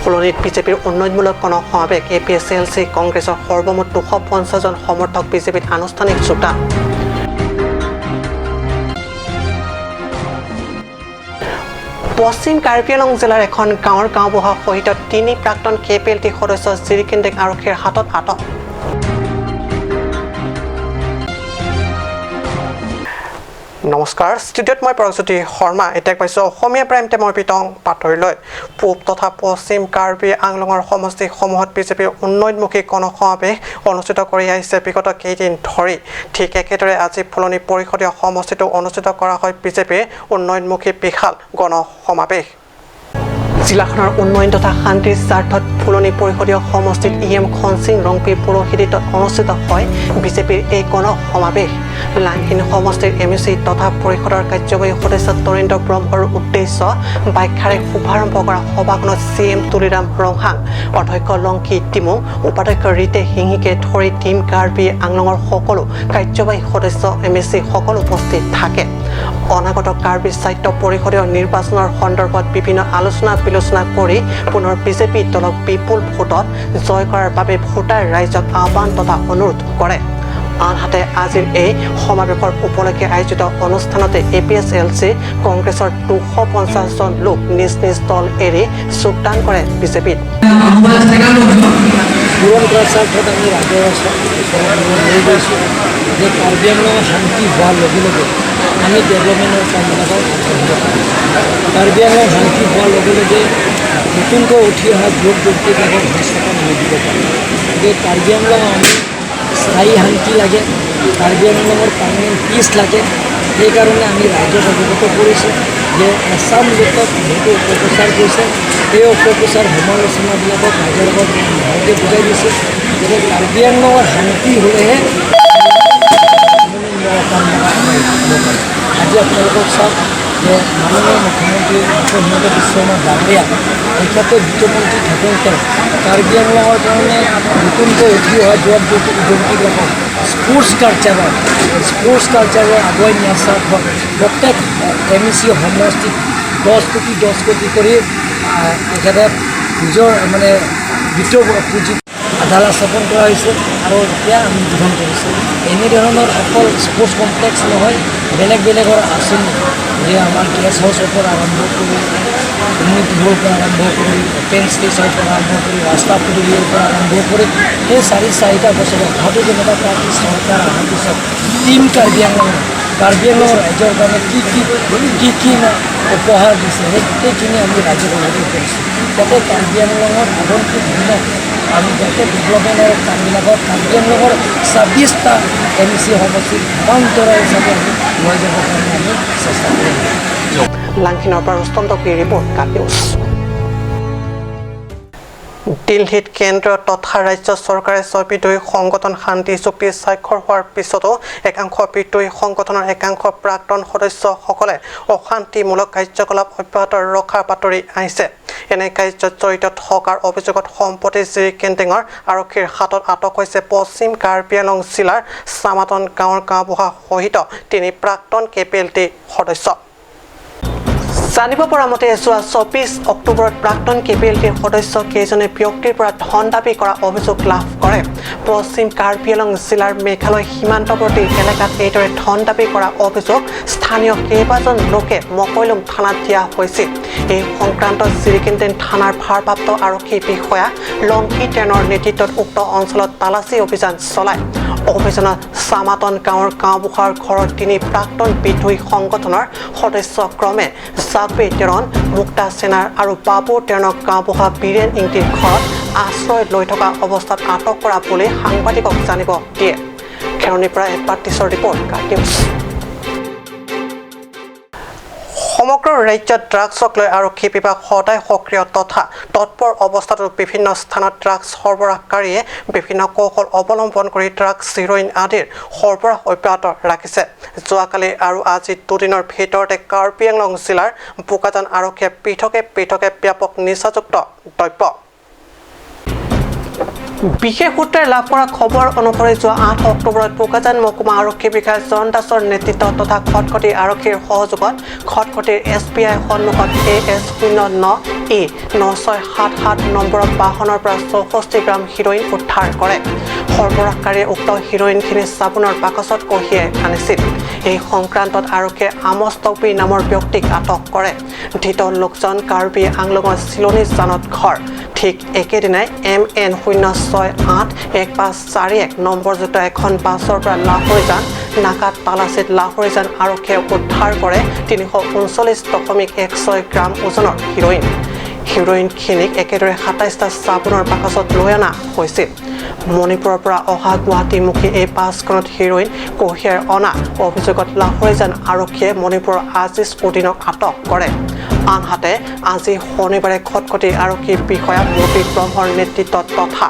ফুলনিত বিজেপিৰ উন্নয়নমূলক গণসমাৱেশ APSLC কংগ্ৰেছৰ সৰ্বমুঠ 250 জন সমৰ্থক বিজেপিত আনুষ্ঠানিক যোগদান পশ্চিম কাৰ্বি আংলং জিলাৰ এখন গাঁৱৰ গাঁওবুঢ়া সহিত 3 প্ৰাক্তন KPLT সদস্য জিৰিকেন্দেক আৰক্ষীৰ হাতত আটক নমস্কাৰ ষ্টুডিঅ'ত মই প্ৰগজ্যোতি শৰ্মা এতিয়া পাইছো অসমীয়া প্ৰাইম টাইমৰ পিতং পাতৰিলৈ পূব তথা পশ্চিম কাৰ্বি আংলঙৰ সমষ্টিসমূহত বিজেপিৰ উন্নয়নমুখী গণসমাৱেশ অনুষ্ঠিত কৰি আহিছে বিগত কেইদিন ধৰি ঠিক একেদৰে আজি ফুলনি পৰিষদীয় সমষ্টিটো অনুষ্ঠিত কৰা হয় বিজেপিৰ উন্নয়নমুখী বিশাল গণসমাৱেশ জিলাখনৰ উন্নয়ন তথা শান্তিৰ স্বাৰ্থত ফুলনি পৰিষদীয় সমষ্টিত EM খনসিং ৰংপিৰ পৌৰহিত্যত অনুষ্ঠিত হয় বিজেপিৰ এই গণসমাৱেশ লাংখিন সমষ্টিৰ MEC তথা পৰিষদৰ কাৰ্যবাহী সদস্য তৰীন্দ্ৰ ব্ৰহ্মৰ উদ্দেশ্য ব্যাখ্যাৰে শুভাৰম্ভ কৰা সভাখনত CM তুলিৰাম ৰংহাং অধ্যক্ষ লংকি টিমুং উপাধ্যক্ষ ৰীতে সিংহিকে ধৰি টিম কাৰ্বি আংলঙৰ সকলো কাৰ্যবাহী সদস্য MEC সকলো উপস্থিত থাকে অনাগত কাৰ্বি সাহিত্য পৰিষদীয় নিৰ্বাচনৰ সন্দৰ্ভত বিভিন্ন আলোচনা বিলোচনা কৰি পুনৰ বিজেপি দলক বিপুল ভোটত জয় কৰাৰ বাবে ভোটাৰ ৰাইজক আহ্বান তথা অনুৰোধ কৰে আনহাতে আজিৰ এই সমাৱেশৰ উপলক্ষে আয়োজিত অনুষ্ঠানতে APSLC কংগ্ৰেছৰ 250 জন লোক নিজ নিজ দল এৰি যোগদান কৰে বিজেপিত শান্তি হোৱাৰ লগে লগে আমি ডেভেলপমেণ্টৰ কামবিলাকক কাৰ্বি আংলং শান্তি হোৱাৰ লগে লগে নতুনকৈ উঠি অহা যুৱক যুৱতীবিলাকক সংস্থাপন দিব পাৰোঁ গতিকে কাৰ্বি আংলং আমি স্থায়ী শান্তি লাগে কাৰ্বি আংলঙৰ পাৰ্মানেণ্ট পিচ লাগে সেইকাৰণে আমি ৰাইজক অৱগত কৰিছোঁ যে আছাম লোকত বহুতো অপপ্ৰচাৰ কৰিছে সেই অপপ্ৰচাৰ সমালোচনাবিলাকক ৰাইজৰ লগত ভালকৈ বুজাই দিছোঁ যে কাৰ্বি আংলঙৰ শান্তি হ'লেহে আজি আপোনালোকক চাওক যে মাননীয় মুখ্যমন্ত্ৰী হিমন্ত বিশ্ব শৰ্মা ডাঙৰীয়া তেখেতে বিত্তমন্ত্ৰী থাকোঁতে কাৰ্বি আংলঙৰ কাৰণে নতুনকৈ উঠি অহা যুৱক যুৱতীবিলাকক স্পৰ্টছ কালচাৰৰ আগুৱাই নিয়াৰ স্বাৰ্থত প্ৰত্যেক MEC সমষ্টিত 10 কোটি কৰি তেখেতে নিজৰ মানে বিত্ত পুঁজি আধাৰা স্থাপন কৰা হৈছে আৰু এতিয়া আমি উদ্বোধন কৰিছোঁ এনেধৰণৰ অকল স্পৰ্টছ কমপ্লেক্স নহয় বেলেগ বেলেগৰ আঁচনি যে আমাৰ গেষ্ট হাউচৰ পৰা আৰম্ভ কৰি কমিউনিটি হলৰ পৰা আৰম্ভ কৰি অপেন স্পেচৰ পৰা আৰম্ভ কৰি ৰাস্তা পদূলিৰ পৰা আৰম্ভ কৰি সেই 4-4টা বছৰত ভাৰতীয় জনতা পাৰ্টীৰ চৰকাৰ অহাৰ পিছত টিম কাৰ্বি আংলং ৰাইজৰ কাৰণে কি উপহাৰ দিছে সেই গোটেইখিনি আমি ৰাইজক অৱগত কৰিছোঁ যাতে কাৰ্বি আংলঙৰ আগন্তুক দিনত আমি যাতে ডেভেলপমেণ্টৰ কামবিলাকত কাৰ্বি আংলঙৰ 26টা MEC সমষ্টিত সমান্তৰাল হিচাপে আমি লৈ যাবৰ কাৰণে আমি চেষ্টা কৰিম লাংখিনৰ পৰা ৰুস্তমদকীৰ ৰিপৰ্ট কাট নিউজ দিল্লীত কেন্দ্ৰ তথা ৰাজ্য চৰকাৰে 6 বিদ্ৰোহী সংগঠন শান্তি চুক্তি স্বাক্ষৰ হোৱাৰ পিছতো একাংশ বিদ্ৰোহী সংগঠনৰ একাংশ প্ৰাক্তন সদস্যসকলে অশান্তিমূলক কাৰ্যকলাপ অব্যাহত ৰখাৰ বাতৰি আহিছে এনে কাৰ্যত জড়িত থকাৰ অভিযোগত সম্প্ৰতি জিৰিকেন্দেঙৰ আৰক্ষীৰ হাতত আটক হৈছে পশ্চিম কাৰ্বি আংলং জিলাৰ চামাতন গাঁৱৰ গাঁওবুঢ়া সহিত 3 প্ৰাক্তন KPLT সদস্য জানিব পৰা মতে যোৱা 24 অক্টোবৰত প্ৰাক্তন KPLTৰ সদস্য কেইজনে ব্যক্তিৰ পৰা ধন দাবী কৰা অভিযোগ লাভ কৰে পশ্চিম কাৰ্বি আংলং জিলাৰ মেঘালয় সীমান্তৱৰ্তী এলেকাত এইদৰে ধন দাবী কৰা অভিযোগ স্থানীয় কেইবাজন লোকে মকৈলুং থানাত দিয়া হৈছিল এই সংক্ৰান্তত জিৰিকেন্দেং থানাৰ ভাৰপ্ৰাপ্ত আৰক্ষী বিষয়া লংকি টেনৰ নেতৃত্বত উক্ত অঞ্চলত তালাচী অভিযান চলায় অভিযানত চামাতন গাঁৱৰ গাঁওবুঢ়াৰ ঘৰৰ 3 প্ৰাক্তন বিদ্ৰোহী সংগঠনৰ সদস্য ক্ৰমে জাকবে টেৰণ মুক্তা সেনাৰ আৰু বাবু টেৰণক গাঁওবুঢ়া বীৰেন ইংটিৰ ঘৰত আশ্ৰয় লৈ থকা অৱস্থাত আটক কৰা বুলি সাংবাদিকক জানিব দিয়ে খেৰণিৰ পৰা পাৰ্টিছৰ ৰিপৰ্ট কাট নিউজ সমগ্ৰ ৰাজ্যত ড্ৰাগছক লৈ আৰক্ষী বিভাগ সদায় সক্ৰিয় তথা তৎপৰ অৱস্থাত বিভিন্ন স্থানত ড্ৰাগছ সৰবৰাহকাৰীয়ে বিভিন্ন কৌশল অৱলম্বন কৰি ড্ৰাগছ হিৰোইন আদিৰ সৰবৰাহ অব্যাহত ৰাখিছে যোৱাকালি আৰু আজি দুদিনৰ ভিতৰতে কাৰ্বি আংলং জিলাৰ বোকাজান আৰক্ষীয়ে পৃথকে ব্যাপক নিচাযুক্ত দ্ৰব্য বিশেষ সূত্ৰে লাভ কৰা খবৰ অনুসৰি যোৱা 8 অক্টোবৰত বোকাজান মহকুমা আৰক্ষী বিষয়া জন দাসৰ নেতৃত্বত তথা খটখটি আৰক্ষীৰ সহযোগত খটখটিৰ SBI সন্মুখত AS09E 9677 নম্বৰৰ বাহনৰ পৰা 64 গ্ৰাম হিৰোইন উদ্ধাৰ কৰে। সৰবৰাহকাৰীয়ে উক্ত হিৰোইনখিনি চাবোনৰ বাকচত কঢ়িয়াই আনিছিল। এই সংক্ৰান্তত আৰক্ষীয়ে আমছ তৌপি নামৰ ব্যক্তিক আটক কৰে। ধৃত লোকজন কাৰ্বি আংলঙৰ চিলনী জানত ঘৰ। ঠিক একেদিনাই MN0681541 নম্বৰযুক্ত এখন বাছৰ পৰা লাহৰীজান নাকাত তালাচীত লাহৰীজান আৰক্ষীয়ে উদ্ধাৰ কৰে 339.16 গ্ৰাম ওজনৰ হিৰোইন। হিৰোইনখিনিক একেদৰে 27টা চাবোনৰ বাকচত লৈ অনা হৈছিল। মণিপুৰৰ পৰা অহা গুৱাহাটীমুখী এই বাছখনত হিৰোইন কঢ়িয়াই অনা অভিযোগত লাহৰীজান আৰক্ষীয়ে মণিপুৰৰ আজিজ উদ্দিনক আটক কৰে। আনহাতে আজি শনিবাৰে খটখটি আৰক্ষী বিষয়া মবি ব্ৰহ্মৰ নেতৃত্বত তথা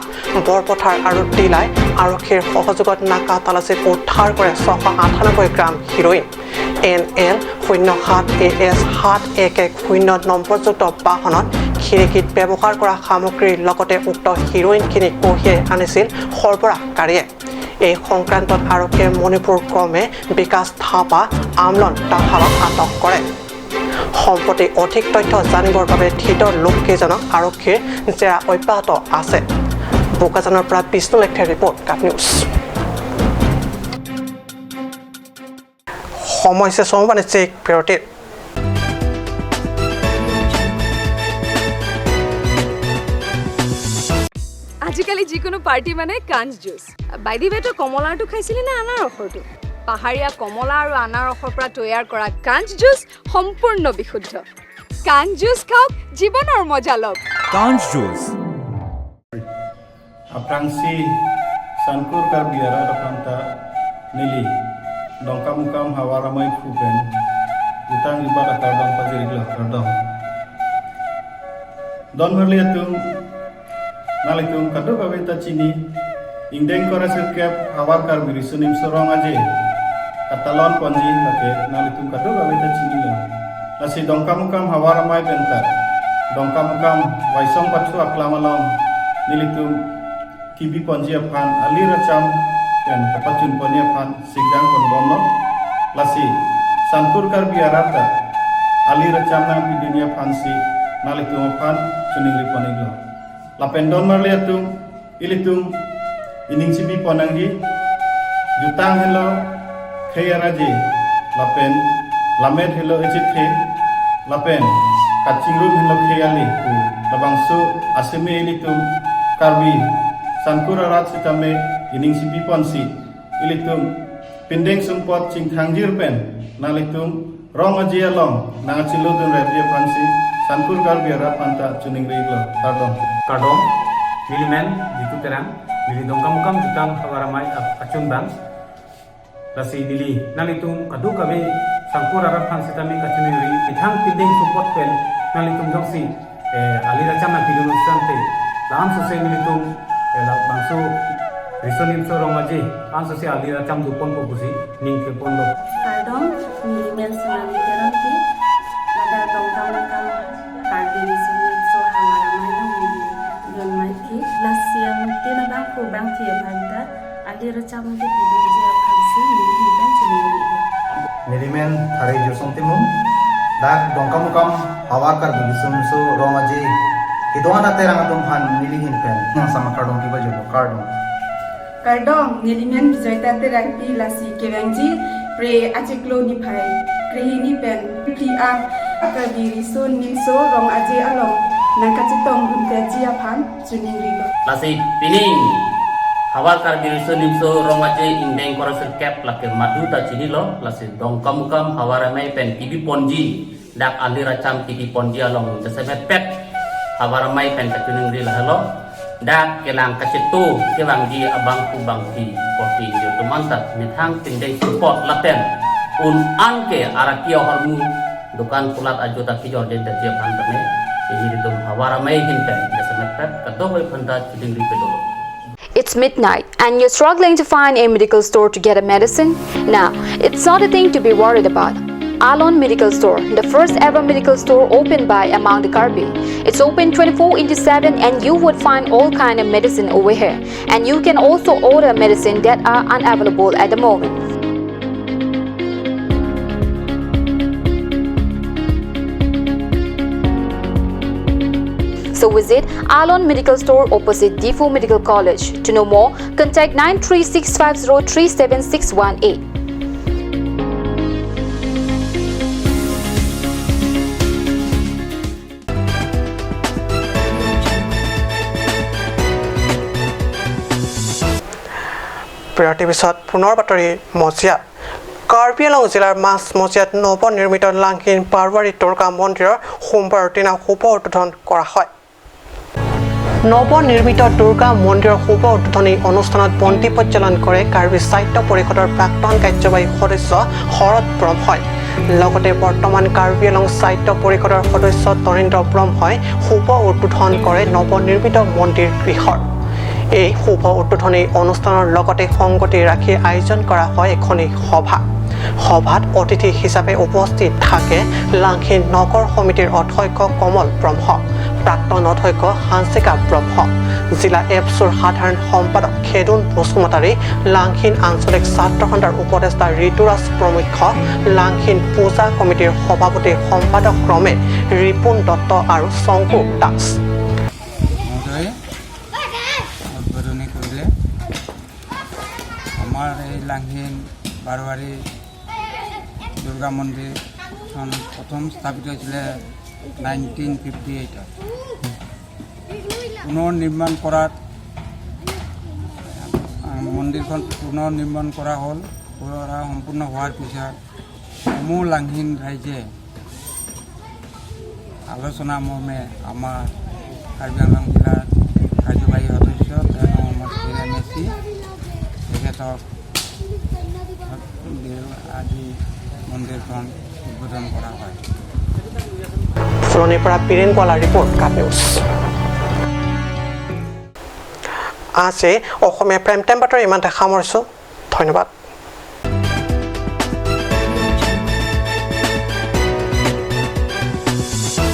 বৰপথাৰ আৰু তিলাই আৰক্ষীৰ সহযোগত নাকা তালাচীত উদ্ধাৰ কৰে 698 গ্ৰাম হিৰোইন। NL 07AS711 নম্বৰযুক্ত বাহনত খিৰিকীত ব্যৱহাৰ কৰা সামগ্ৰীৰ লগতে উক্ত হিৰোইনখিনি কঢ়িয়াই আনিছিল সৰবৰাহকাৰীয়ে। এই সংক্ৰান্তত আৰক্ষীয়ে মণিপুৰ ক্ৰমে বিকাশ থাপা আমলন তাহালক আটক কৰে। সম্প্ৰতি অধিক তথ্য জানিবৰ বাবে ধৃত লোককেইজনক আৰক্ষীৰ জেৰা অব্যাহত আছে। বোকাজানৰ পৰা বিষ্ণু লেখাৰ ৰিপৰ্ট কাট নিউজ। সময় শেষ বাণিজ্যিক বিৰতিৰ। আজিকালি যিকোনো পাৰ্টি মানে কাঞ্চ জুচ। বাইদি বেটো কমলাৰটো খাইছিলি নে আনাৰসৰটো? পাহাৰীয়া কমলা আৰু আনাৰসৰ পৰা তৈয়াৰ কৰা কাঞ্চ জুচ সম্পূৰ্ণ বিশুদ্ধ। কাঞ্চ জুচ খাওক, জীৱনৰ মজা লওক। কাঞ্চ juice Aprangsi Sankur Karbiara Rapanta Nili Dongkam Mukam Hawaramai Fupen Utang Ibar Akardong Pajirigla Kardong Don Merliatum Nalitum Kado Babeta Chini Indeng Korasil Kep Hawar Karbiri Sunim Sorong Aje Katalon Ponji Nake Nalitum Kado Babeta Chini Nasi Dongkam Mukam Hawaramai Penta Dongkam Mukam Waisong Patu Aklamalong Nilitum TV Ponjia Pan Ali Racham dan Kapacun Ponjia Pan Sigdang Kondono Lasi Sankur Karbiarata Ali Racham nang Pidunia Pansi Nalitum Pan Suning Liponiglo Lapendon Marliatum Ilitum Ining Sibi Ponanggi Jutang Hello Khayaraji Lapen Lamed Hello Ejithe Lapen Kacingrum Hello Khayali Labangsu Aseme Ilitum Karbi Sankura Rat Sitame Ining Sibi Ponsi Ilitum Pindeng Sumpot Cing Tangjir Pen Nalitum Rong Ajia Long Nangachiludun Rabia Pansi Sankur Karbiara Panta Chuning Riglo Pardon Kadong Milimen Jitu Terang Mili Dongkam Mukam Jutang Hawaramai Acun Bang Lasi Nili Nalitum Kadu Kabe Sankura Rat Pansi Tame Kachuning Rig Pitang Pindeng Sumpot Pen Nalitum Jongsi Alira Chama Pidun Sante Lam Sose Nilitum Bangsu Risonim Soromaji Anso Si Alira Cham Dupon Pokusi Ning Ke Pondo Kardong Milimen Sunani Teranti Lada Dongkam Mukam Kardi Risonim So Hawaramai Nong Yon Maiki Lasian Tina Bangku Bang Tia Banta Alira Cham Ke Pidun Jia Pansi Ning Ben Chuniri Milimen Hari Josong Timum Dak Dongkam Mukam Hawar Kardi Risonim So Romaji Hidwana terang atum han nilihin pen yang sama kardong kiba jolo Kardong Nilimen Bijoyta Terangpi Lasi Kevangji Pre Achiklo Nipai Krihini Pen Pia Akardi Risun Nimso Rong Aje Along Nangkacitong Bunta Jia Pan Chuning Rigo Lasi Pining Hawar Karbi Risun Nimso Rong Aje Indeng Korasil Kep Lakir Madu Ta Chinilo Lasi Dongkam Mukam Hawaramai Pen TV Ponji Dak Alira Cham TV Ponji Along Jasemet Pet Hawaramai Pen Kachuning Ri Lahalo Dak Kelang Kacitu Kelang Di Abang Kubang Ti Kopi Yotu Mantat Mithang Tindeng Support Laten Un Anke Arakia Hormu Dukan Pulat Ajota Kijor Den Dajia Pantame Ini Dum Hawaramai Hinten Jasemet Pet Katohoi Panta Chuning Ri Pedolo. It's midnight and you're struggling to find a medical store to get a medicine? Now, it's not a thing to be worried about. Alon Medical Store, the first ever medical store opened by among the Karbi. It's open 24/7 and you would find all kind of medicine over here. And you can also order medicine that are unavailable at the moment. So visit Alon Medical Store opposite Defu Medical College. To know more, contact 93650 বিৰতিৰ পিছত পুনৰ বাতৰি মজিয়াত কাৰ্বি আংলং জিলাৰ মাছ মজিয়াত নৱনিৰ্মিত লাংহীন পাৰৱাৰী দুৰ্গা মন্দিৰৰ সোমবাৰৰ দিনা শুভ উদ্বোধন কৰা হয় নৱনিৰ্মিত দুৰ্গা মন্দিৰৰ শুভ উদ্বোধনী অনুষ্ঠানত বন্তি প্ৰজ্বলন কৰে কাৰ্বি সাহিত্য পৰিষদৰ প্ৰাক্তন কাৰ্যবাহী সদস্য শৰৎ ব্ৰহ্মই লগতে বৰ্তমান কাৰ্বি আংলং সাহিত্য পৰিষদৰ সদস্য তৰীন্দ্ৰ ব্ৰহ্মই শুভ উদ্বোধন কৰে নৱনিৰ্মিত মন্দিৰ গৃহৰ এই শুভ উদ্বোধনী অনুষ্ঠানৰ লগতে সংগতি ৰাখি আয়োজন কৰা হয় এখনি সভাত অতিথি হিচাপে উপস্থিত থাকে লাংহীন নগৰ সমিতিৰ অধ্যক্ষ কমল ব্ৰহ্ম প্ৰাক্তন অধ্যক্ষ হান্সিকা ব্ৰহ্ম জিলা এপছুৰ সাধাৰণ সম্পাদক খেদুন বসুমতাৰী লাংহীন আঞ্চলিক ছাত্ৰ সন্থাৰ উপদেষ্টা ঋতুৰাজ প্ৰমুখ লাংহীন পূজা কমিটিৰ সভাপতি সম্পাদক ক্ৰমে ৰিপুন দত্ত আৰু শংকু দাস উদ্বোধনী কৰিলে আমাৰ এই লাংহীন বাৰৱাৰী দুৰ্গা মন্দিৰখন প্ৰথম স্থাপিত হৈছিলে 1958 পুনৰ নিৰ্মাণ কৰাত মন্দিৰখন পুনৰ নিৰ্মাণ কৰা হ'ল সম্পূৰ্ণ হোৱাৰ পিছত সমূহ লাংহীন ৰাইজে আলোচনা মৰ্মে আমাৰ কাৰ্বি আংলং জিলাৰ কাৰ্যবাহী সদস্য মেচি তেখেতক আজি মন্দিৰখন উদ্বোধন কৰা হয় ফুলনিৰ পৰা Biren Gowala report cup news আজি অসমীয়া প্ৰাইম টাইম বাতৰি ইমানতে সামৰিছোঁ ধন্যবাদ